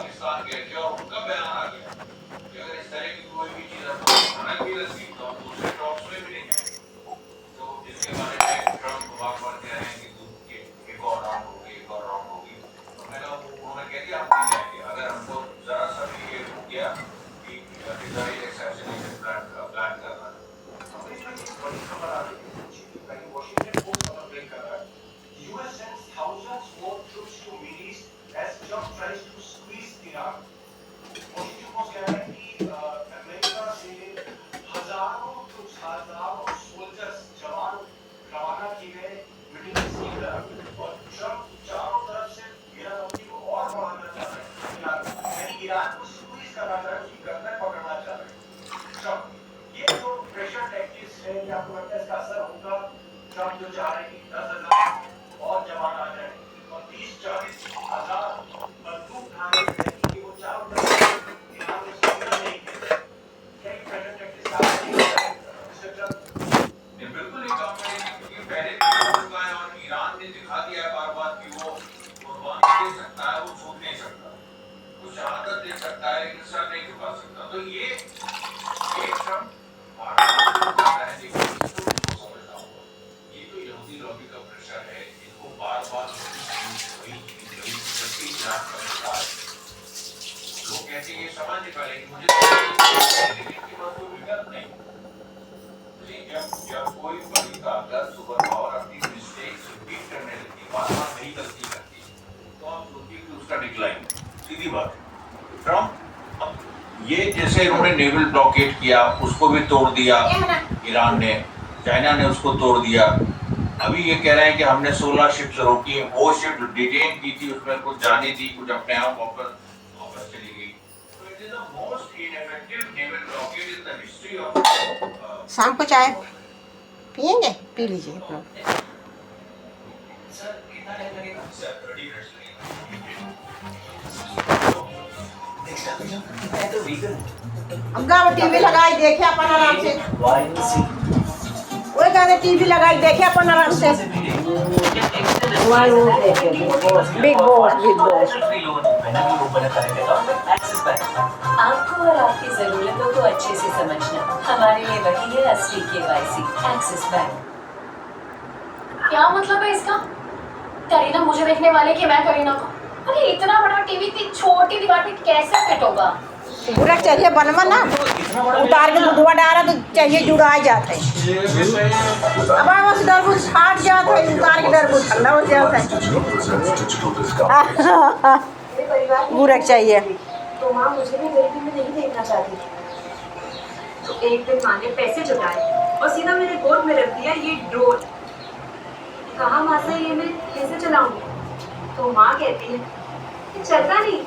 पाकिस्तान गए थे और उनका बयान आ गया कि अगर इस तरह की कोई भी चीज आपको खाना की रसी तो हम दूसरे टॉक्स में भी नहीं जाएंगे। तो जिसके बारे में ट्रम्प बार बार कह रहे हैं कि एक और राउंड होगी, एक और राउंड होगी। तो मैंने उन्होंने कह दिया हम नहीं जाएंगे अगर हमको जरा सा भी ये हो गया कि इजराइल असैसिनेशन प्लान कर रहा है। अमेरिका की बड़ी खबर आ रही है, वॉशिंगटन पोस्ट खबर ब्रेक कर रहा है, US sends thousands more troops to Middle East as Trump tries to squeeze Iran. Washington post कह रहा है कि अमेरिका से हजारों ट्रूप्स, हजारों सोल्जर्स, जवान रवाना किए गए मिडिल ईस्ट की तरफ और ट्रम्प चारों तरफ से गिरावटी को और बढ़ाना चाह रहे हैं, यानी ईरान को स्क्वीज करना चाह रहे हैं, उसकी गर्दन पकड़ना चाह रहे हैं ट्रम्प। ये जो प्रेशर टैक्टिक्स है, ये आपको लगता है इसका असर होगा? ट्रम्प जो चाह रहे हैं कि 10,000 और जवान आ जाए और 30-40 हजार बंदूकधारी कि वो चारों तरफ ईरान को सामना नहीं किया। क्या ये प्रेशर टैक्टिक्स काम नहीं कर रहा है मिस्टर ट्रम्प? ये बिल्कुल नहीं काम करेंगे क्योंकि पहले भी हो चुका है और ईरान ने दिखा दिया है बार बार कि वो कुर्बानी दे सकता है, वो छूट नहीं सकता, वो शहादत दे सकता है लेकिन सर नहीं झुका सकता। तो ये ट्रम्प लॉबी का प्रेशर है, इनको बार बार लोग कहते हैं ये समझ निकाले कि मुझे की बात कोई विकल्प नहीं। जब कोई बड़ी ताकत सुपर पावर अपनी मिस्टेक्स रिपीट करने लगती, बार बार वही गलती करती, तो आप सोचिए कि उसका डिक्लाइन। सीधी बात है। ट्रम्प ये जैसे इन्होंने नेवल ब्लॉकेट किया, उसको भी तोड़ दिया ईरान ने, चाइना ने उसको तोड़ दिया। अभी ये कह रहे हैं कि हमने 16 शिप्स रोकी, वो शिप डिटेन की थी, उसमें कुछ जानी थी, कुछ अपने आप वापस चली गई। तो it is the most ineffective naval blockade in the history of. शाम को चाय पियेंगे? पी लीजिए अपना। सर कितना टाइम लगेगा? सर 30 मिनट्स लगेगा। तो वीगन अग्गा वो टीवी लगाई देखे अपन आराम से। वो कहते टीवी लगाई देखे अपन आराम से। बिग बॉस आपको और आपकी जरूरतों को अच्छे से समझना हमारे लिए वही है असली KYC एक्सिस बैंक। क्या मतलब है इसका? करीना मुझे देखने वाले कि मैं करीना को? अरे इतना बड़ा टीवी इतनी छोटी दीवार पे कैसे फिट होगा? पूरा चाहिए बनवा ना, उतार के दूधवा डाला तो चाहिए जुड़ा जाता है। अब बस डरबूज फाट जाता है, उतार के डरबूज ठंडा हो जाता है। पूरा चाहिए। तो माँ मुझे भी गरीबी में नहीं देखना चाहती। तो एक दिन माँ ने पैसे जुटाए और सीधा मेरे गोद में रख दिया ये ड्रोन। कहा माँ से ये मैं कैसे चलाऊंगी? तो माँ कहती है कि चलता नहीं,